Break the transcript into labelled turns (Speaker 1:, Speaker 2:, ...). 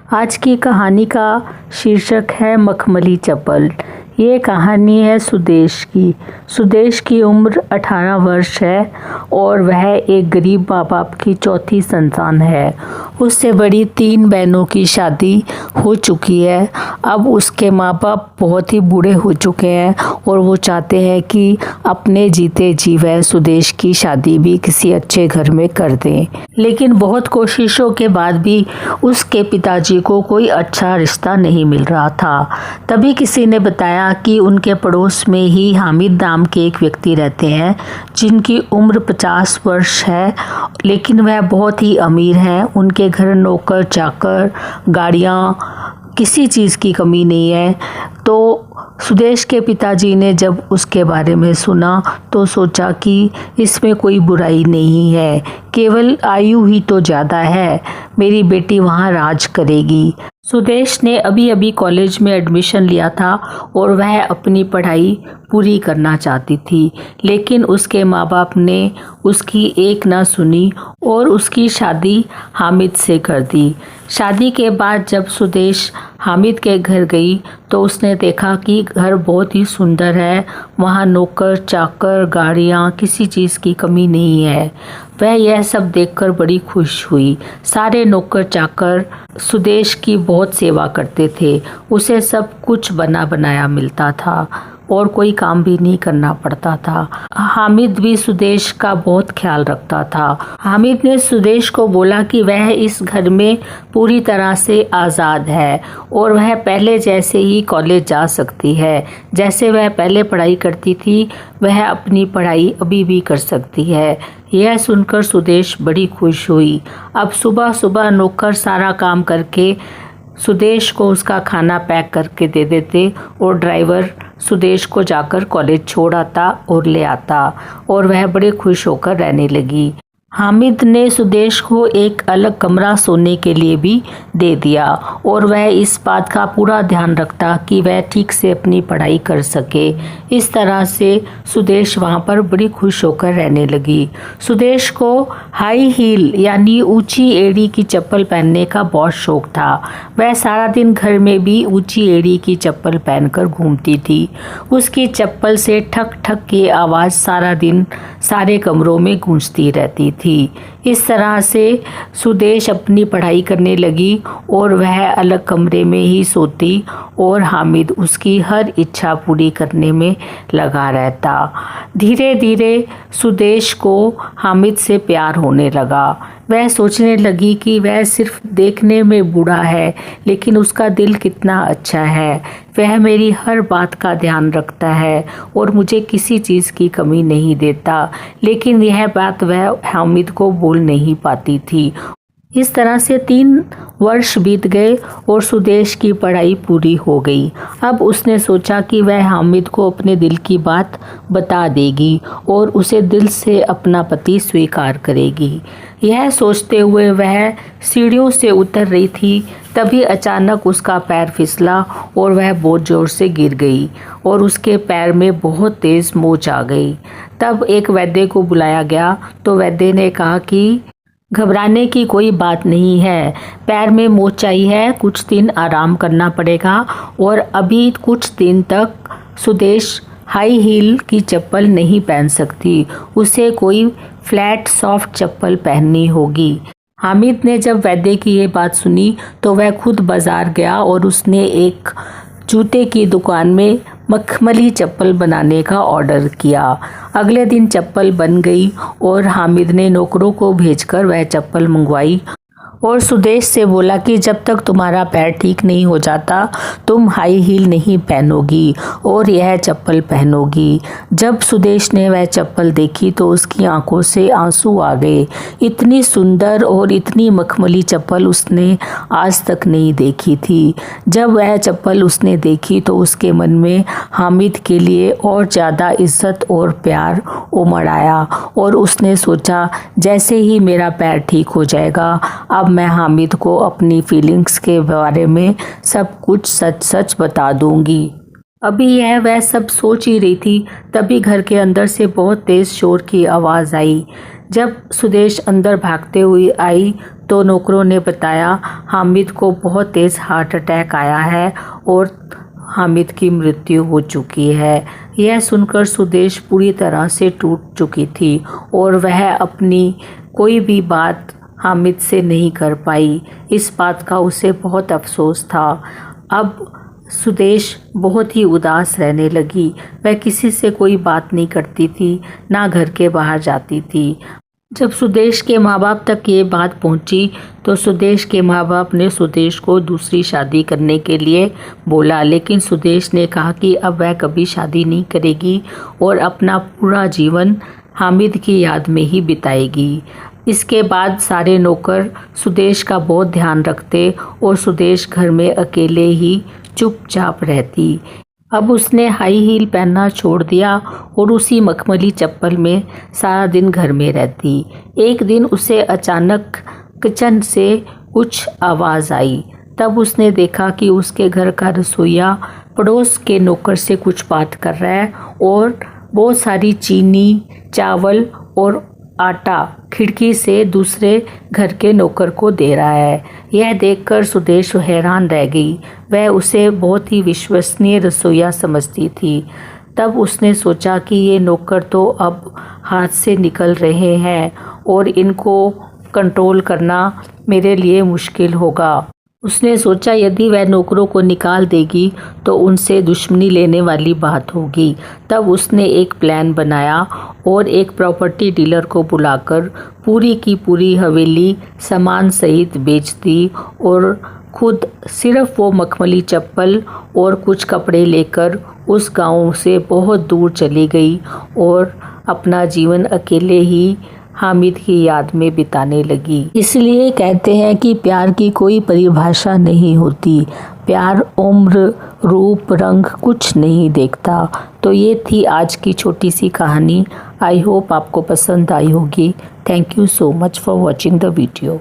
Speaker 1: आज की कहानी का शीर्षक है मखमली चप्पल। ये कहानी है सुदेश की। सुदेश की उम्र 18 वर्ष है और वह एक गरीब माँ बाप की चौथी संतान है। उससे बड़ी 3 बहनों की शादी हो चुकी है। अब उसके माँ बाप बहुत ही बूढ़े हो चुके हैं और वो चाहते हैं कि अपने जीते जी वह सुदेश की शादी भी किसी अच्छे घर में कर दें। लेकिन बहुत कोशिशों के बाद भी उसके पिताजी को कोई अच्छा रिश्ता नहीं मिल रहा था। तभी किसी ने बताया कि उनके पड़ोस में ही हामिद नाम के एक व्यक्ति रहते हैं जिनकी उम्र 50 वर्ष है, लेकिन वह बहुत ही अमीर हैं। उनके घर नौकर चाकर, गाड़ियाँ, किसी चीज़ की कमी नहीं है। तो सुदेश के पिताजी ने जब उसके बारे में सुना तो सोचा कि इसमें कोई बुराई नहीं है, केवल आयु ही तो ज़्यादा है, मेरी बेटी वहाँ राज करेगी। सुदेश ने अभी अभी कॉलेज में एडमिशन लिया था और वह अपनी पढ़ाई पूरी करना चाहती थी, लेकिन उसके माँ बाप ने उसकी एक ना सुनी और उसकी शादी हामिद से कर दी। शादी के बाद जब सुदेश हामिद के घर गई तो उसने देखा कि घर बहुत ही सुंदर है, वहाँ नौकर चाकर, गाड़ियाँ, किसी चीज़ की कमी नहीं है। वह यह सब देखकर बड़ी खुश हुई। सारे नौकर चाकर सुदेश की बहुत सेवा करते थे, उसे सब कुछ बना बनाया मिलता था और कोई काम भी नहीं करना पड़ता था। हामिद भी सुदेश का बहुत ख्याल रखता था। हामिद ने सुदेश को बोला कि वह इस घर में पूरी तरह से आज़ाद है और वह पहले जैसे ही कॉलेज जा सकती है। जैसे वह पहले पढ़ाई करती थी वह अपनी पढ़ाई अभी भी कर सकती है। यह सुनकर सुदेश बड़ी खुश हुई। अब सुबह सुबह नौकर सारा काम करके सुदेश को उसका खाना पैक करके दे देते और ड्राइवर सुदेश को जाकर कॉलेज छोड़ आता और ले आता और वह बड़े खुश होकर रहने लगी। हामिद ने सुदेश को एक अलग कमरा सोने के लिए भी दे दिया और वह इस बात का पूरा ध्यान रखता कि वह ठीक से अपनी पढ़ाई कर सके। इस तरह से सुदेश वहाँ पर बड़ी खुश होकर रहने लगी। सुदेश को हाई हील यानी ऊंची एड़ी की चप्पल पहनने का बहुत शौक था। वह सारा दिन घर में भी ऊंची एड़ी की चप्पल पहनकर घूमती थी। उसकी चप्पल से ठक ठक की आवाज़ सारा दिन सारे कमरों में गूंजती रहती थी। इस तरह से सुदेश अपनी पढ़ाई करने लगी और वह अलग कमरे में ही सोती और हामिद उसकी हर इच्छा पूरी करने में लगा रहता। धीरे धीरे सुदेश को हामिद से प्यार होने लगा। वह सोचने लगी कि वह सिर्फ देखने में बूढ़ा है लेकिन उसका दिल कितना अच्छा है। वह मेरी हर बात का ध्यान रखता है और मुझे किसी चीज़ की कमी नहीं देता, लेकिन यह बात वह हामिद को बोल नहीं पाती थी। इस तरह से 3 वर्ष बीत गए और सुदेश की पढ़ाई पूरी हो गई। अब उसने सोचा कि वह हामिद को अपने दिल की बात बता देगी और उसे दिल से अपना पति स्वीकार करेगी। यह सोचते हुए वह सीढ़ियों से उतर रही थी, तभी अचानक उसका पैर फिसला और वह बहुत ज़ोर से गिर गई और उसके पैर में बहुत तेज़ मोच आ गई। तब एक वैद्य को बुलाया गया तो वैद्य ने कहा कि घबराने की कोई बात नहीं है, पैर में मोच आई है, कुछ दिन आराम करना पड़ेगा और अभी कुछ दिन तक सुदेश हाई हील की चप्पल नहीं पहन सकती, उसे कोई फ्लैट सॉफ्ट चप्पल पहननी होगी। हामिद ने जब वैद्य की ये बात सुनी तो वह खुद बाज़ार गया और उसने एक जूते की दुकान में मखमली चप्पल बनाने का ऑर्डर किया। अगले दिन चप्पल बन गई और हामिद ने नौकरों को भेजकर वह चप्पल मंगवाई और सुदेश से बोला कि जब तक तुम्हारा पैर ठीक नहीं हो जाता तुम हाई हील नहीं पहनोगी और यह चप्पल पहनोगी। जब सुदेश ने वह चप्पल देखी तो उसकी आंखों से आंसू आ गए। इतनी सुंदर और इतनी मखमली चप्पल उसने आज तक नहीं देखी थी। जब वह चप्पल उसने देखी तो उसके मन में हामिद के लिए और ज़्यादा इज्जत और प्यार उमड़ आया और उसने सोचा जैसे ही मेरा पैर ठीक हो जाएगा अब मैं हामिद को अपनी फीलिंग्स के बारे में सब कुछ सच सच बता दूंगी। अभी यह वह सब सोच ही रही थी, तभी घर के अंदर से बहुत तेज शोर की आवाज़ आई। जब सुदेश अंदर भागते हुए आई तो नौकरों ने बताया हामिद को बहुत तेज़ हार्ट अटैक आया है और हामिद की मृत्यु हो चुकी है। यह सुनकर सुदेश पूरी तरह से टूट चुकी थी और वह अपनी कोई भी बात हामिद से नहीं कर पाई। इस बात का उसे बहुत अफसोस था। अब सुदेश बहुत ही उदास रहने लगी। वह किसी से कोई बात नहीं करती थी, ना घर के बाहर जाती थी। जब सुदेश के माँ बाप तक ये बात पहुंची तो सुदेश के माँ बाप ने सुदेश को दूसरी शादी करने के लिए बोला, लेकिन सुदेश ने कहा कि अब वह कभी शादी नहीं करेगी और अपना पूरा जीवन हामिद की याद में ही बिताएगी। इसके बाद सारे नौकर सुदेश का बहुत ध्यान रखते और सुदेश घर में अकेले ही चुपचाप रहती। अब उसने हाई हील पहनना छोड़ दिया और उसी मखमली चप्पल में सारा दिन घर में रहती। एक दिन उसे अचानक किचन से कुछ आवाज़ आई। तब उसने देखा कि उसके घर का रसोइया पड़ोस के नौकर से कुछ बात कर रहा है और बहुत सारी चीनी, चावल और आटा खिड़की से दूसरे घर के नौकर को दे रहा है। यह देखकर सुदेश हैरान रह गई। वह उसे बहुत ही विश्वसनीय रसोइया समझती थी। तब उसने सोचा कि ये नौकर तो अब हाथ से निकल रहे हैं और इनको कंट्रोल करना मेरे लिए मुश्किल होगा। उसने सोचा यदि वह नौकरों को निकाल देगी तो उनसे दुश्मनी लेने वाली बात होगी। तब उसने एक प्लान बनाया और एक प्रॉपर्टी डीलर को बुलाकर पूरी की पूरी हवेली सामान सहित बेच दी और खुद सिर्फ वो मखमली चप्पल और कुछ कपड़े लेकर उस गांव से बहुत दूर चली गई और अपना जीवन अकेले ही हामिद की याद में बिताने लगी। इसलिए कहते हैं कि प्यार की कोई परिभाषा नहीं होती। प्यार उम्र, रूप, रंग कुछ नहीं देखता। तो ये थी आज की छोटी सी कहानी। आई होप आपको पसंद आई होगी। Thank you so much for watching the video.